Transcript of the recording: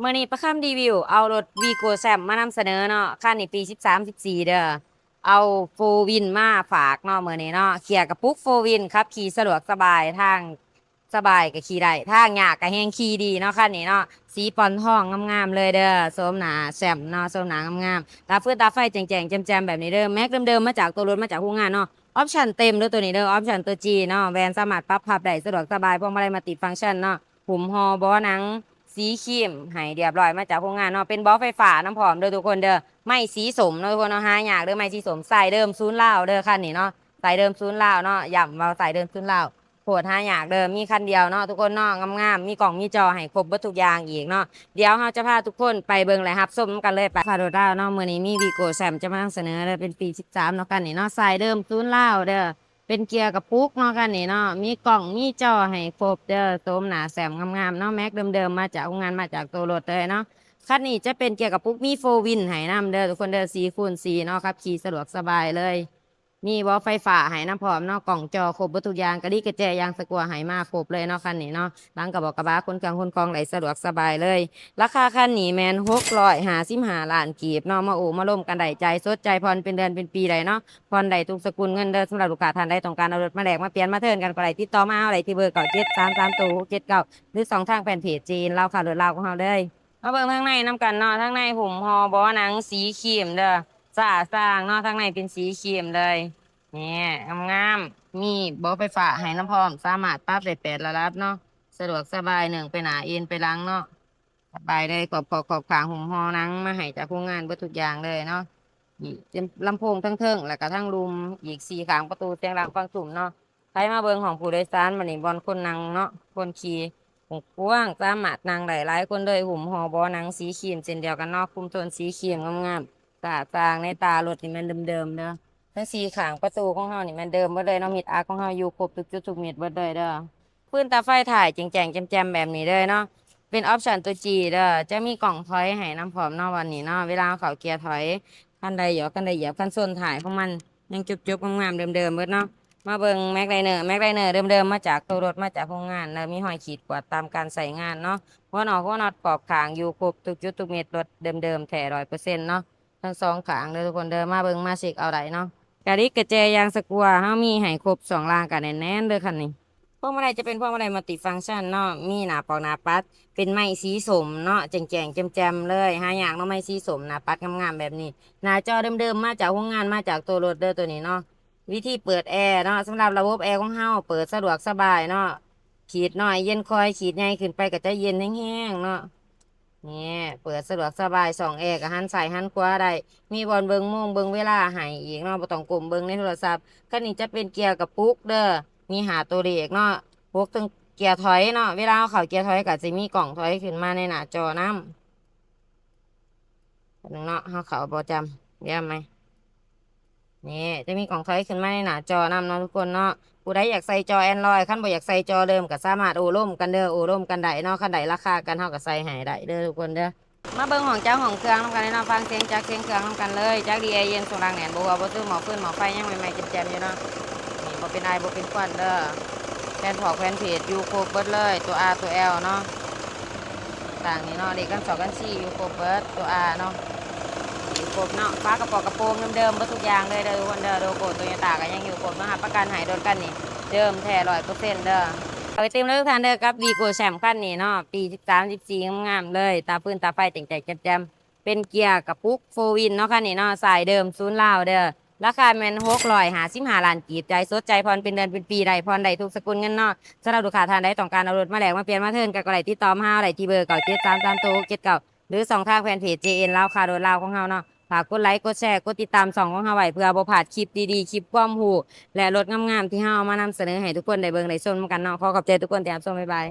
เมื่อนี้ประคำรีวิวเอารถวีโกแซมมานำเสนอเนาะคันนี้ปี13 14เด้อเอาโฟวินมาฝากเนาะเมื่อนี้เนาะเขี่ยกระปุกโฟวินครับขี่สะดวกสบายทางสบายกับขี่ได้ทางยากกับแฮงขี่ดีเนาะคันนี้เนาะสีปอนทองงามๆเลยเด้อโสมหนาแซมเนาะโสมหนางามๆตาฟื้นตาไฟแจ่งๆแจ่มๆแบบนี้เด้อแม็กเดิมๆมาจากตัวรถมาจากโรงงานเนาะออปชั่นเต็มเด้อตัวนี้เด้อออปชั่นตัวจีเนาะแวนสามารถปรับพับได้สะดวกสบายพวงมาลัยมัลติฟังก์ชันเนาะหุ่มฮอเบาะหนัง สีครีมให้เรียบร้อยมาจากโรงงานเนาะเป็นบล็อกไฟฟ้าน้ำผอมเด้อทุกคนเด้อไม่สีสมเนาะทุกคนเนาะหายากเด้อไม่สีสมใส่เดิมศูนย์ลาวเด้อคันนี้เนาะใส่เดิมศูนย์ลาวเนาะย้ำว่าใส่เดิมศูนย์ลาวโหดหายากเด้อมีคันเดียวเนาะทุกคนเนาะงามๆมีกล่องมีจอให้ครบเบิดทุกอย่างอีกเนาะเดี๋ยวเราจะพาทุกคนไปเบิ่งเลยครับส้มกันเลยไปคาโดด้าเนาะมื้อนี้มีวีโก้แซมจะมานำเสนอเลยเป็นปี13เนาะกันนี่เนาะใส่เดิมศูนย์ลาวเด้อ เป็นเกียร์กับปุ๊กเนาะกันนี่เนาะมีกล่องมีจอให้ครบเด้อโสมหนาแสมงามๆเนาะแม็กเดิมๆมาจากโรงงานมาจากตัวรถเลยเนาะคันนี้จะเป็นเกียร์กับปุ๊กมีโฟวินให้นำเด้อทุกคนเด้อ4x4เนาะครับขี่สะดวกสบายเลยมีวอลไฟฟ้าให้น้ำพร้อมเนาะกล่องจอครบเบิดทุกอย่างกระดิกกระแจยางสะกัวให้มาครบเลยเนาะคันนี้เนาะหลังกระบอกกระบะคนกลางคนกองไหลสะดวกสบายเลยราคาคันนี้แมน655 ล้านกีบเนาะมาโอ้มาล่มกันได้ใจสดใจผ่อนเป็นเดือนเป็นปีเลยเนาะ ผ่อนได้ทุกสกุลเงินเด้อสำหรับลูกค้าท่านใดต้องการเอารถมาแลกมาเปลี่ยนมาเทิร์นกันก็ได้ติดต่อมาเอาได้ที่เบอร์9733069หรือ2ทางแฟนเพจจีนเราค่ะรถเราของเราเลยมาเบิ่งทางในน้ำกันเนาะทางในหุ่มฮอบ่หนังสีครีมเด้อสะอาดสร้างเนาะทางในเป็นสีครีมเลยเนี่ยงามๆมีเบาะไฟฟ้าให้น้ำพร้อมสามารถปรับได้8 ระดับเนาะสะดวกสบายหนึ่งไปหนาเอ็นไปหลังเนาะสบายเลยขอบขางหุ่มฮอหนังมาให้จากโรงงานเบิดทุกอย่างเลยเนาะ อีกเป็นลำโพงทั้งเทิงแล้วก็ทั้งรูมอีก4 ข้างประตูเสียงดังฟังสุ่มเนาะใครมาเบิ่งของผู้โดยสารบัดนี้บอลคนนั่งเนาะคนขี่กว้างสามารถนั่งได้หลายคนเลยหุ่มห่อเบาะหนังสีครีมเช่นเดียวกันเนาะคุมโทนสีครีมงามๆสะอาดสะอ้างในตารถนี่มันเดิมๆเด้อทั้ง4 ข้างประตูของเฮานี่มันเดิมเบิดเลยเนาะมิดอาร์ของเฮาอยู่ครบทุกจุดทุกเม็ดเบิดเลยเด้อพื้นตาไฟถ่ายแจ้งๆแจ่มๆแบบนี้เลยเนาะเป็นออปชั่นตัว G เด้อจะมีกล่องถอยให้น้ำพร้อมเนาะวันนี้เนาะเวลาเขาเกียร์ถอย คันใดเหยาะคันใดเหยียบคันส้นถ่ายของมันยังจุบๆงามๆเดิมๆเบิดเนาะมาเบิ่งแม็กไลเนอร์เดิมๆมาจากตัวรถมาจากโรงงานแล้วมีหอยขีดกวาดตามการใส่งานเนาะหัวน็อตปอกขางอยู่ครบทุกจุดทุกเม็ดรถเดิมๆแท้100%เนาะทั้ง2 ขางเลยทุกคนเดิมมาเบิ่งมาเช็คเอาได้เนาะกะดิกกระแจยางสกัวเฮามีให้ครบ2 รางกันแน่นๆเด้อคันนี้ พวงมาลัยจะเป็นพวงมาลัยมัลติฟังก์ชันเนาะมีหน้าปอกหน้าปัดเป็นไม้สีสมเนาะแจ่งๆแจ่มๆเลยหาอย่างเนาะไม้สีสมหน้าปัดงามๆแบบนี้หน้าจอเดิมๆมาจากโรงงานมาจากตัวรถเด้อตัวนี้เนาะวิธีเปิดแอร์เนาะสำหรับระบบแอร์ของเฮาเปิดสะดวกสบายเนาะขีดน้อยเย็นคอยขีดใหญ่ขึ้นไปก็จะเย็นแห้งๆเนาะเนี่ยเปิดสะดวกสบาย2 แอร์ก็หันซ้ายหันขวาได้มีบอลเบิ่งโมงเบิ่งเวลาให้อีกเนาะบ่ต้องก้มเบิ่งในโทรศัพท์คันนี้จะเป็นเกียร์กระปุกเด้อมี5 ตัวเลขเนาะ พวกถึงเกียร์ถอยเนาะเวลาเขาเกียร์ถอยก็จะมีกล่องถอยขึ้นมาในหน้าจอน้ำนึงเนาะเขาบอจำเยี่ยมไหมนี่จะมีกล่องถอยขึ้นมาในหน้าจอน้ำเนาะทุกคนเนาะผู้ใดอยากใส่จอ Android ขั้นบ่อยากใส่จอเดิมก็สามารถโอ้ร่มกันเด้อโอ้ร่มกันได้เนาะคันใดราคากันเท่ากับใส่ให้ได้เด้อทุกคนเด้อมาเบิ่งของเจ้าของเครื่องน้ำกันเลยเนาะฟังเสียงจากเสียงเครื่องน้ำกันเลยจากดีไอเย็นส่งแรงแหนนบัวบ่ซื้อหมอฟืนหมอไฟยังใหม่ๆแจ่มๆอยู่เนาะนี่บ่เป็นไอบ่เป็นควันเด้อแฟนพอกแฟนเพจอยู่ครบเบิดเลยตัว R ตัว L เนาะ ต่างนี่เนาะเด็กกัน2 กัน 4อยู่ครบเบิดตัว R เนาะอยู่ครบเนาะฟ้ากระป๋องกระโปรงเดิมๆเบิดทุกอย่างเลยเด้อทุกคนเด้อโลโก้โตโยต้าก็ยังอยู่ครบนะคะประกันหายโดนกันนี่เดิมแท้100%เด้อเอาไปเต็มเลยทุกท่านเด้อกับวีโก้แชมป์คันนี้เนาะปี13 14งามๆเลยตาพื้นตาไฟแจ่งๆแจ่มๆเป็นเกียร์กับปุ๊กโฟวินเนาะคันนี้เนาะสายเดิมศูนย์ลาวเด้อราคาแม่น655 ล้านกีบใจสดใจผ่อนเป็นเดือนเป็นปีได้ผ่อนได้ทุกสกุลเงินเนาะ สำหรับลูกค้าท่านใดต้องการเอารถมาแลกมาเปลี่ยนมาเทิร์นก็ได้ติดต่อมาเฮาได้ที่เบอร์9733069หรือ2 ทางแฟนเพจ JN ลาวคาโดนลาวของเฮาเนาะฝากกดไลค์กดแชร์กดติดตาม2ของเฮาไว้เพื่อบ่พลาดคลิปดีๆคลิปความรู้และรถงามๆที่เฮาเอามานำเสนอให้ทุกคนได้เบิ่งได้ชมกันเนาะขอขอบใจทุกคนที่รับชมบ๊ายบาย